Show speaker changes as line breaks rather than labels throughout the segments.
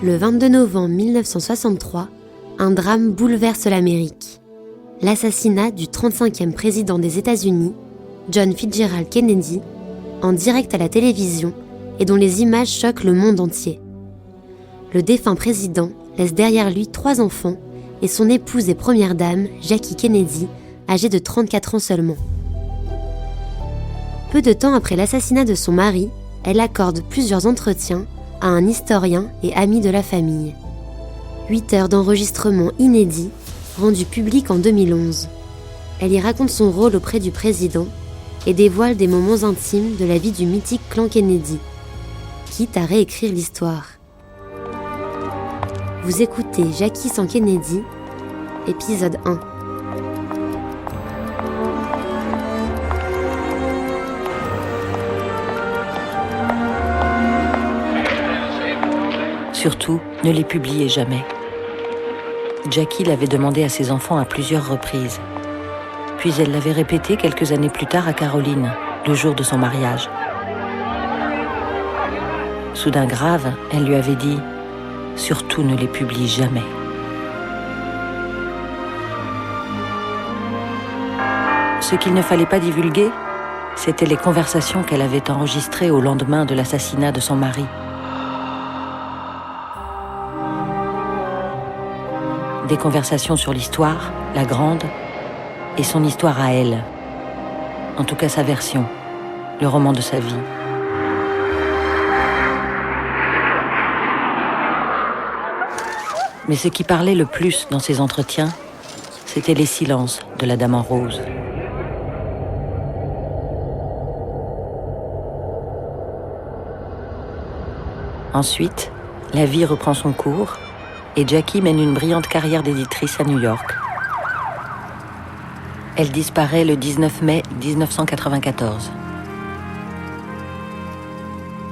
Le 22 novembre 1963, un drame bouleverse l'Amérique. L'assassinat du 35e président des États-Unis, John Fitzgerald Kennedy, en direct à la télévision et dont les images choquent le monde entier. Le défunt président laisse derrière lui 3 enfants et son épouse et première dame, Jackie Kennedy, âgée de 34 ans seulement. Peu de temps après l'assassinat de son mari, elle accorde plusieurs entretiens à un historien et ami de la famille. 8 heures d'enregistrement inédits, rendus publics en 2011. Elle y raconte son rôle auprès du président et dévoile des moments intimes de la vie du mythique clan Kennedy, quitte à réécrire l'histoire. Vous écoutez Jackie sans Kennedy, épisode 1.
Surtout, ne les publiez jamais. Jackie l'avait demandé à ses enfants à plusieurs reprises. Puis elle l'avait répété quelques années plus tard à Caroline, le jour de son mariage. Soudain grave, elle lui avait dit « Surtout ne les publie jamais ». Ce qu'il ne fallait pas divulguer, c'étaient les conversations qu'elle avait enregistrées au lendemain de l'assassinat de son mari. Des conversations sur l'histoire, la grande, et son histoire à elle. En tout cas sa version, le roman de sa vie. Mais ce qui parlait le plus dans ces entretiens, c'était les silences de la Dame en rose. Ensuite, la vie reprend son cours et Jackie mène une brillante carrière d'éditrice à New York. Elle disparaît le 19 mai 1994.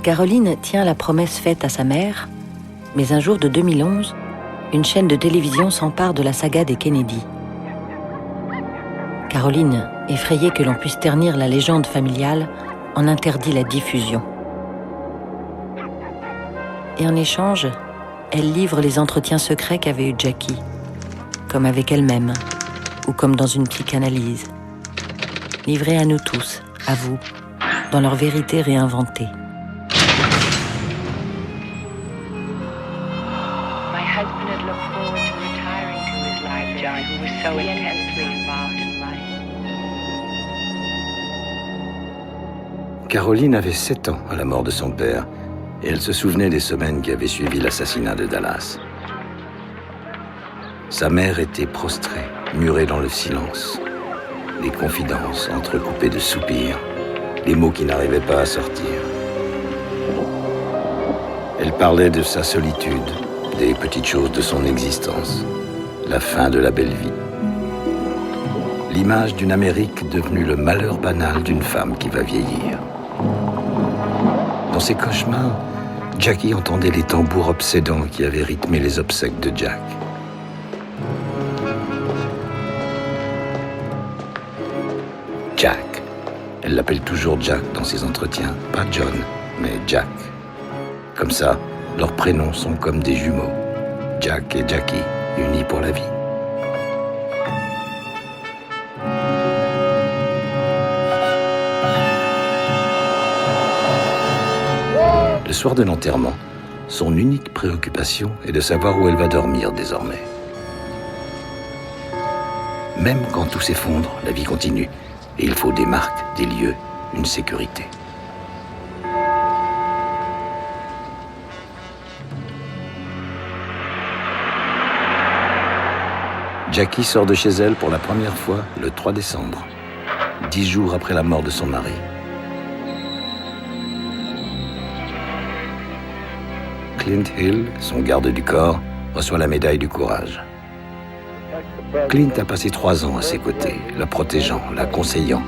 Caroline tient la promesse faite à sa mère, mais un jour de 2011, une chaîne de télévision s'empare de la saga des Kennedy. Caroline, effrayée que l'on puisse ternir la légende familiale, en interdit la diffusion. Et en échange, elle livre les entretiens secrets qu'avait eu Jackie, comme avec elle-même, ou comme dans une psychanalyse. Livrés à nous tous, à vous, dans leur vérité réinventée.
My husband had looked forward to retiring to his life, John, who was so intensely involved in life.
Caroline avait 7 ans à la mort de son père, et elle se souvenait des semaines qui avaient suivi l'assassinat de Dallas. Sa mère était prostrée, murée dans le silence. Les confidences entrecoupées de soupirs, les mots qui n'arrivaient pas à sortir. Elle parlait de sa solitude, des petites choses de son existence, la fin de la belle vie. L'image d'une Amérique devenue le malheur banal d'une femme qui va vieillir. Dans ses cauchemars, Jackie entendait les tambours obsédants qui avaient rythmé les obsèques de Jack. Jack. Elle l'appelle toujours Jack dans ses entretiens. Pas John, mais Jack. Comme ça, leurs prénoms sont comme des jumeaux. Jack et Jackie, unis pour la vie. Le soir de l'enterrement, son unique préoccupation est de savoir où elle va dormir désormais. Même quand tout s'effondre, la vie continue. Et il faut des marques, des lieux, une sécurité. Jackie sort de chez elle pour la première fois le 3 décembre, 10 jours après la mort de son mari. Clint Hill, son garde du corps, reçoit la médaille du courage. Clint a passé 3 ans à ses côtés, la protégeant, la conseillant.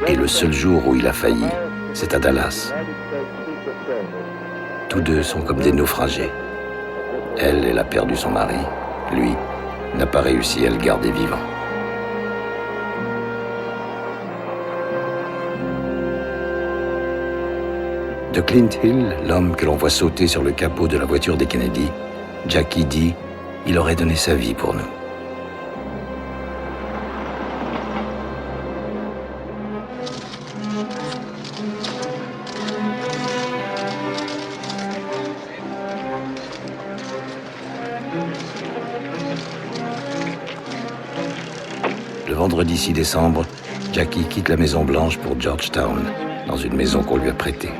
Et le seul jour où il a failli, c'est à Dallas. Tous deux sont comme des naufragés. Elle a perdu son mari. Lui n'a pas réussi à le garder vivant. De Clint Hill, l'homme que l'on voit sauter sur le capot de la voiture des Kennedy, Jackie dit qu'il aurait donné sa vie pour nous. Le vendredi 6 décembre, Jackie quitte la Maison Blanche pour Georgetown, dans une maison qu'on lui a prêtée.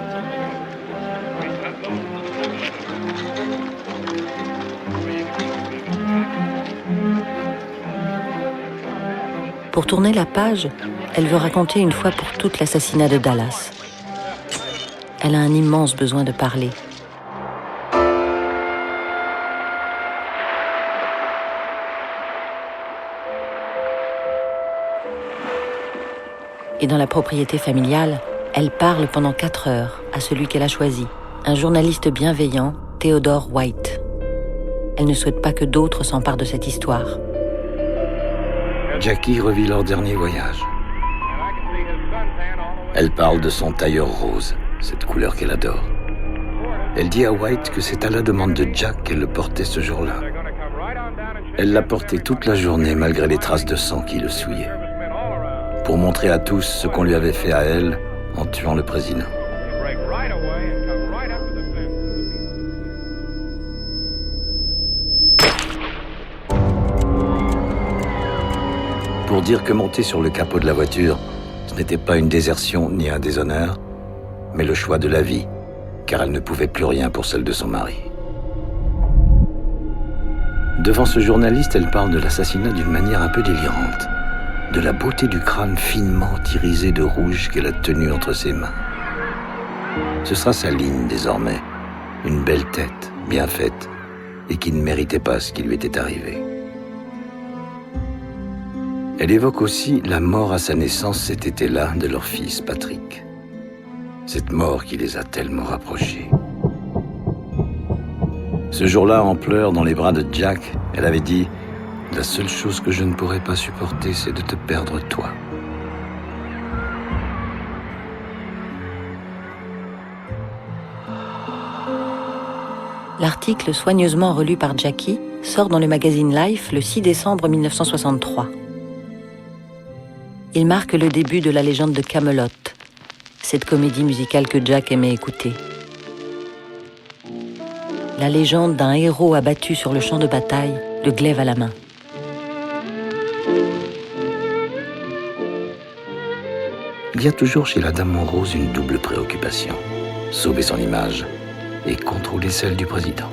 Pour tourner la page, elle veut raconter une fois pour toutes l'assassinat de Dallas. Elle a un immense besoin de parler. Et dans la propriété familiale, elle parle pendant 4 heures à celui qu'elle a choisi, un journaliste bienveillant, Theodore White. Elle ne souhaite pas que d'autres s'emparent de cette histoire.
Jackie revit leur dernier voyage. Elle parle de son tailleur rose, cette couleur qu'elle adore. Elle dit à White que c'est à la demande de Jack qu'elle le portait ce jour-là. Elle l'a porté toute la journée malgré les traces de sang qui le souillaient, pour montrer à tous ce qu'on lui avait fait à elle en tuant le président. Pour dire que monter sur le capot de la voiture, ce n'était pas une désertion ni un déshonneur, mais le choix de la vie, car elle ne pouvait plus rien pour celle de son mari. Devant ce journaliste, elle parle de l'assassinat d'une manière un peu délirante, de la beauté du crâne finement irisé de rouge qu'elle a tenu entre ses mains. Ce sera sa ligne désormais, une belle tête, bien faite, et qui ne méritait pas ce qui lui était arrivé. Elle évoque aussi la mort à sa naissance cet été-là de leur fils Patrick. Cette mort qui les a tellement rapprochés. Ce jour-là, en pleurs dans les bras de Jack, elle avait dit « La seule chose que je ne pourrais pas supporter, c'est de te perdre toi. »
L'article, soigneusement relu par Jackie, sort dans le magazine Life le 6 décembre 1963. Il marque le début de la légende de Camelot, cette comédie musicale que Jack aimait écouter. La légende d'un héros abattu sur le champ de bataille, le glaive à la main.
Il y a toujours chez la Dame en rose une double préoccupation, sauver son image et contrôler celle du président.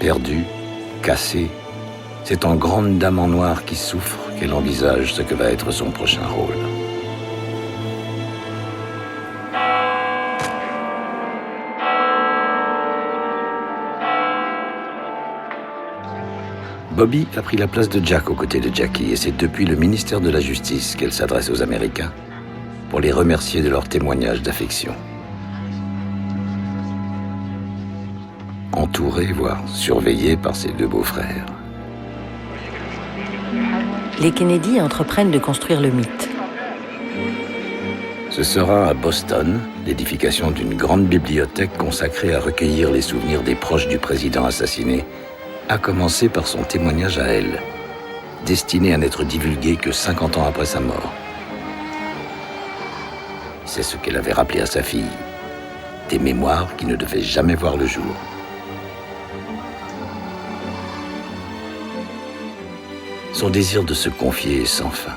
Perdue, cassée, c'est en grande dame en noir qui souffre qu'elle envisage ce que va être son prochain rôle. Bobby a pris la place de Jack aux côtés de Jackie et c'est depuis le ministère de la Justice qu'elle s'adresse aux Américains pour les remercier de leur témoignage d'affection. Entourée, voire surveillée par ses 2 beaux-frères.
Les Kennedy entreprennent de construire le mythe.
Ce sera à Boston l'édification d'une grande bibliothèque consacrée à recueillir les souvenirs des proches du président assassiné, à commencer par son témoignage à elle, destiné à n'être divulgué que 50 ans après sa mort. C'est ce qu'elle avait rappelé à sa fille, des mémoires qui ne devaient jamais voir le jour. Son désir de se confier est sans fin.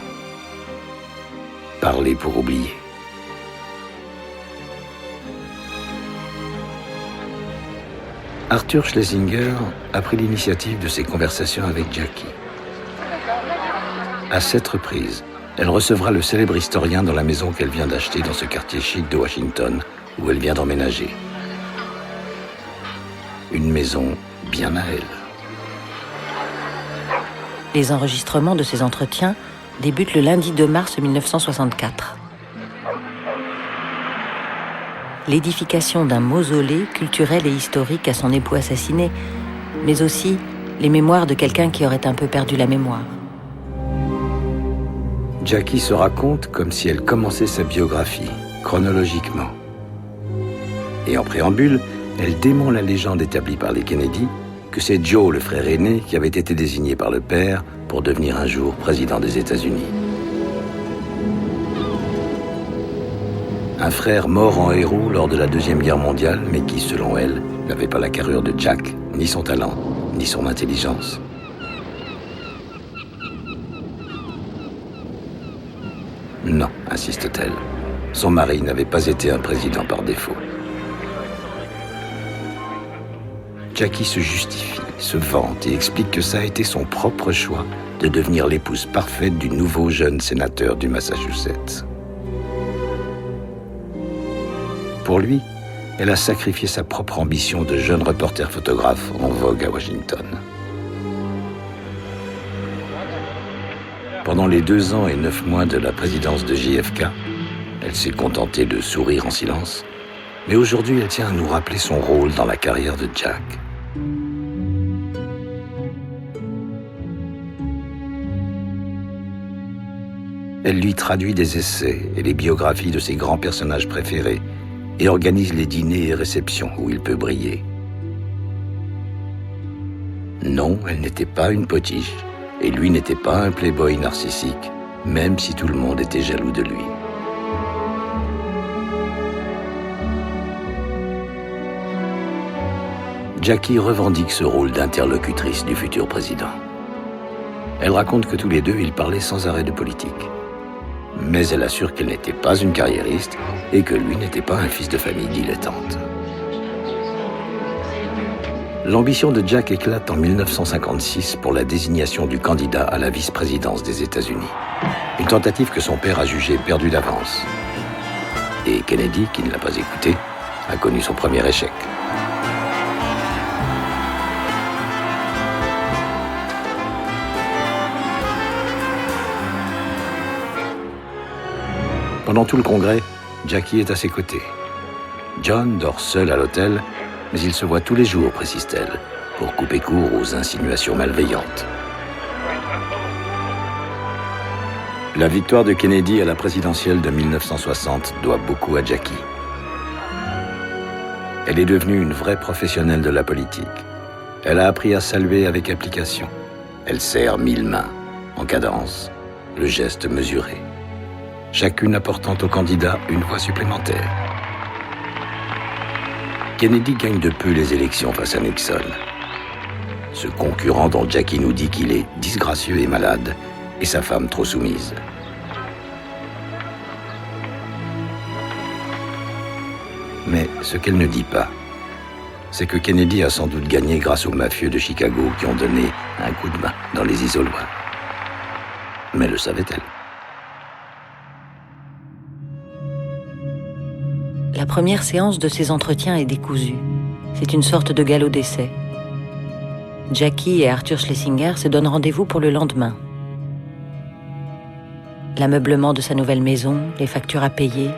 Parler pour oublier. Arthur Schlesinger a pris l'initiative de ces conversations avec Jackie. À 7 reprises, elle recevra le célèbre historien dans la maison qu'elle vient d'acheter dans ce quartier chic de Washington, où elle vient d'emménager. Une maison bien à elle.
Les enregistrements de ces entretiens débutent le lundi 2 mars 1964. L'édification d'un mausolée culturel et historique à son époux assassiné, mais aussi les mémoires de quelqu'un qui aurait un peu perdu la mémoire.
Jackie se raconte comme si elle commençait sa biographie, chronologiquement. Et en préambule, elle dément la légende établie par les Kennedy que c'est Joe, le frère aîné, qui avait été désigné par le père pour devenir un jour président des États-Unis. Un frère mort en héros lors de la Deuxième Guerre mondiale, mais qui, selon elle, n'avait pas la carrure de Jack, ni son talent, ni son intelligence. Non, insiste-t-elle, son mari n'avait pas été un président par défaut. Jackie se justifie, se vante et explique que ça a été son propre choix de devenir l'épouse parfaite du nouveau jeune sénateur du Massachusetts. Pour lui, elle a sacrifié sa propre ambition de jeune reporter photographe en vogue à Washington. Pendant les 2 ans et 9 mois de la présidence de JFK, elle s'est contentée de sourire en silence, mais aujourd'hui elle tient à nous rappeler son rôle dans la carrière de Jack. Elle lui traduit des essais et les biographies de ses grands personnages préférés et organise les dîners et réceptions où il peut briller. Non, elle n'était pas une potiche, et lui n'était pas un playboy narcissique, même si tout le monde était jaloux de lui. Jackie revendique ce rôle d'interlocutrice du futur président. Elle raconte que tous les deux, ils parlaient sans arrêt de politique. Mais elle assure qu'elle n'était pas une carriériste et que lui n'était pas un fils de famille dilettante. L'ambition de Jack éclate en 1956 pour la désignation du candidat à la vice-présidence des États-Unis. Une tentative que son père a jugée perdue d'avance. Et Kennedy, qui ne l'a pas écouté, a connu son premier échec. Pendant tout le congrès, Jackie est à ses côtés. John dort seul à l'hôtel, mais il se voit tous les jours, précise-t-elle, pour couper court aux insinuations malveillantes. La victoire de Kennedy à la présidentielle de 1960 doit beaucoup à Jackie. Elle est devenue une vraie professionnelle de la politique. Elle a appris à saluer avec application. Elle serre 1000 mains, en cadence, le geste mesuré. Chacune apportant au candidat une voix supplémentaire. Kennedy gagne de peu les élections face à Nixon. Ce concurrent dont Jackie nous dit qu'il est disgracieux et malade, et sa femme trop soumise. Mais ce qu'elle ne dit pas, c'est que Kennedy a sans doute gagné grâce aux mafieux de Chicago qui ont donné un coup de main dans les isoloirs. Mais le savait-elle ?
La première séance de ces entretiens est décousue. C'est une sorte de galop d'essai. Jackie et Arthur Schlesinger se donnent rendez-vous pour le lendemain. L'ameublement de sa nouvelle maison, les factures à payer,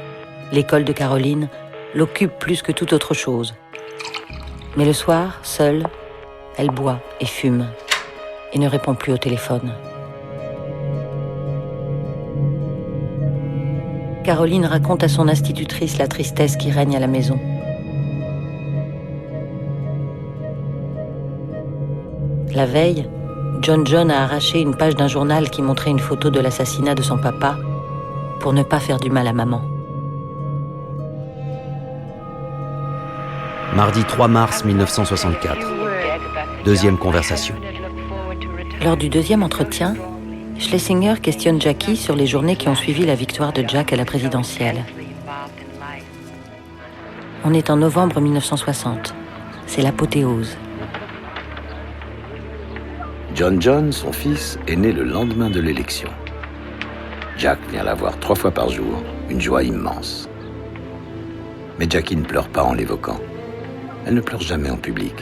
l'école de Caroline l'occupent plus que toute autre chose. Mais le soir, seule, elle boit et fume et ne répond plus au téléphone. Caroline raconte à son institutrice la tristesse qui règne à la maison. La veille, John a arraché une page d'un journal qui montrait une photo de l'assassinat de son papa pour ne pas faire du mal à maman.
Mardi 3 mars 1964. Deuxième conversation.
Lors du deuxième entretien, Schlesinger questionne Jackie sur les journées qui ont suivi la victoire de Jack à la présidentielle. On est en novembre 1960. C'est l'apothéose.
John, son fils, est né le lendemain de l'élection. Jack vient la voir 3 fois par jour, une joie immense. Mais Jackie ne pleure pas en l'évoquant. Elle ne pleure jamais en public,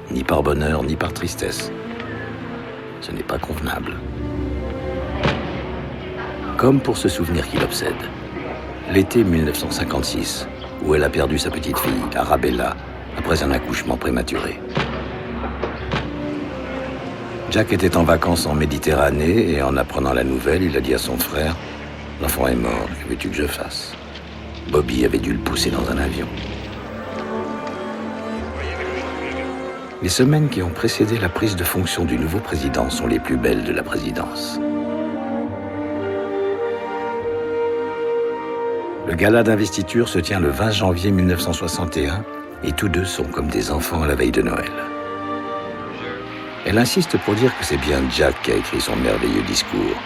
ni par bonheur, ni par tristesse. Ce n'est pas convenable. Comme pour ce souvenir qui l'obsède. L'été 1956, où elle a perdu sa petite fille, Arabella, après un accouchement prématuré. Jack était en vacances en Méditerranée et en apprenant la nouvelle, il a dit à son frère « L'enfant est mort, que veux-tu que je fasse ?» Bobby avait dû le pousser dans un avion. Les semaines qui ont précédé la prise de fonction du nouveau président sont les plus belles de la présidence. Le gala d'investiture se tient le 20 janvier 1961 et tous deux sont comme des enfants à la veille de Noël. Elle insiste pour dire que c'est bien Jack qui a écrit son merveilleux discours.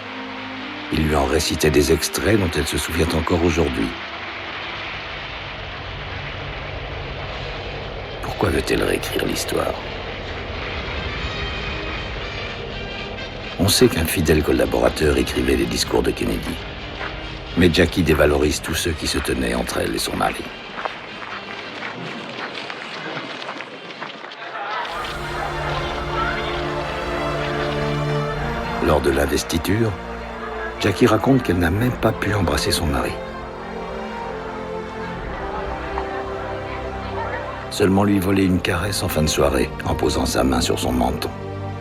Il lui en récitait des extraits dont elle se souvient encore aujourd'hui. Pourquoi veut-elle réécrire l'histoire ? On sait qu'un fidèle collaborateur écrivait les discours de Kennedy. Mais Jackie dévalorise tous ceux qui se tenaient entre elle et son mari. Lors de l'investiture, Jackie raconte qu'elle n'a même pas pu embrasser son mari. Seulement lui voler une caresse en fin de soirée en posant sa main sur son menton.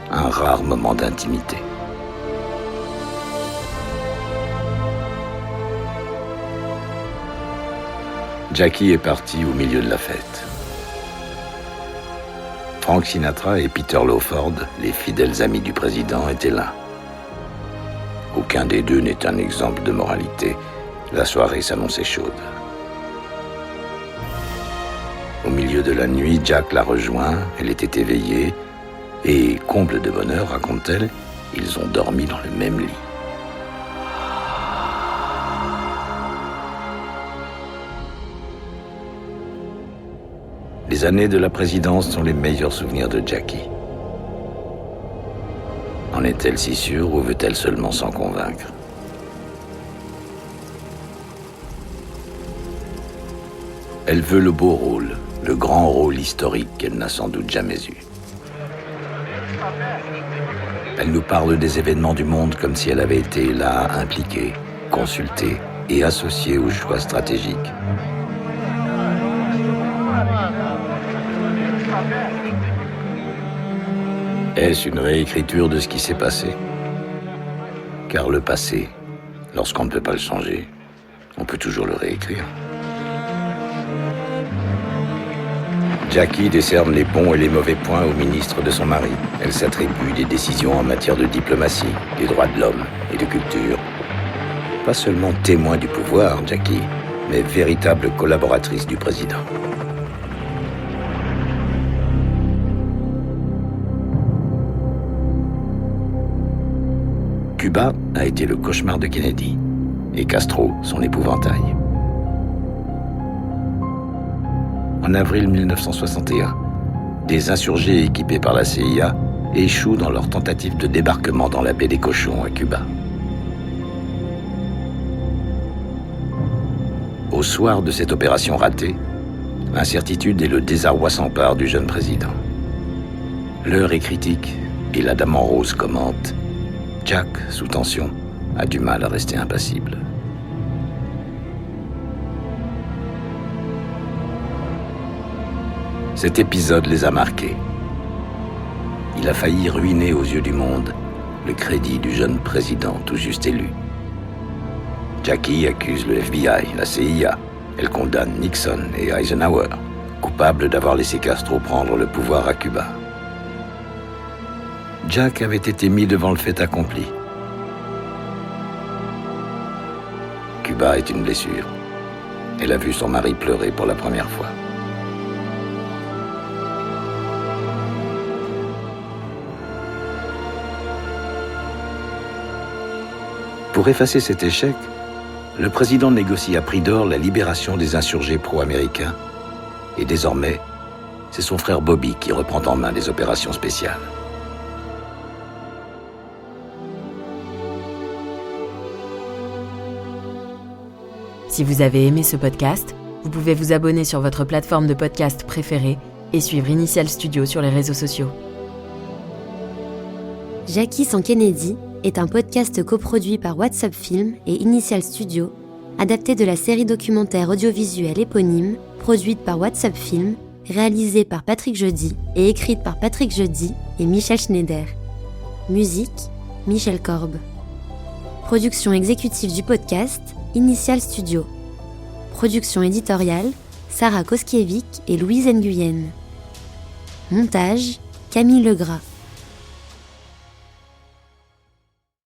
Un rare moment d'intimité. Jackie est parti au milieu de la fête. Frank Sinatra et Peter Lawford, les fidèles amis du président, étaient là. Aucun des deux n'est un exemple de moralité. La soirée s'annonçait chaude. Au milieu de la nuit, Jack l'a rejoint, elle était éveillée, et, comble de bonheur, raconte-t-elle, ils ont dormi dans le même lit. Les années de la présidence sont les meilleurs souvenirs de Jackie. En est-elle si sûre ou veut-elle seulement s'en convaincre ? Elle veut le beau rôle, le grand rôle historique qu'elle n'a sans doute jamais eu. Elle nous parle des événements du monde comme si elle avait été là, impliquée, consultée et associée aux choix stratégiques. Est-ce une réécriture de ce qui s'est passé ? Car le passé, lorsqu'on ne peut pas le changer, on peut toujours le réécrire. Jackie décerne les bons et les mauvais points au ministre de son mari. Elle s'attribue des décisions en matière de diplomatie, des droits de l'homme et de culture. Pas seulement témoin du pouvoir, Jackie, mais véritable collaboratrice du président. Cuba a été le cauchemar de Kennedy et Castro son épouvantail. En avril 1961, des insurgés équipés par la CIA échouent dans leur tentative de débarquement dans la baie des Cochons à Cuba. Au soir de cette opération ratée, l'incertitude et le désarroi s'emparent du jeune président. L'heure est critique et la dame en rose commente « Jack, sous tension, a du mal à rester impassible ». Cet épisode les a marqués. Il a failli ruiner aux yeux du monde le crédit du jeune président tout juste élu. Jackie accuse le FBI, la CIA. Elle condamne Nixon et Eisenhower, coupables d'avoir laissé Castro prendre le pouvoir à Cuba. Jack avait été mis devant le fait accompli. Cuba est une blessure. Elle a vu son mari pleurer pour la première fois. Pour effacer cet échec, le président négocie à prix d'or la libération des insurgés pro-américains. Et désormais, c'est son frère Bobby qui reprend en main les opérations spéciales.
Si vous avez aimé ce podcast, vous pouvez vous abonner sur votre plateforme de podcast préférée et suivre Initial Studio sur les réseaux sociaux.
Jackie sans Kennedy est un podcast coproduit par WhatsApp Film et Initial Studio, adapté de la série documentaire audiovisuelle éponyme, produite par WhatsApp Film, réalisée par Patrick Jeudi et écrite par Patrick Jeudi et Michel Schneider. Musique, Michel Korb. Production exécutive du podcast, Initial Studio. Production éditoriale, Sarah Koskiewicz et Louise Nguyen. Montage, Camille Legras.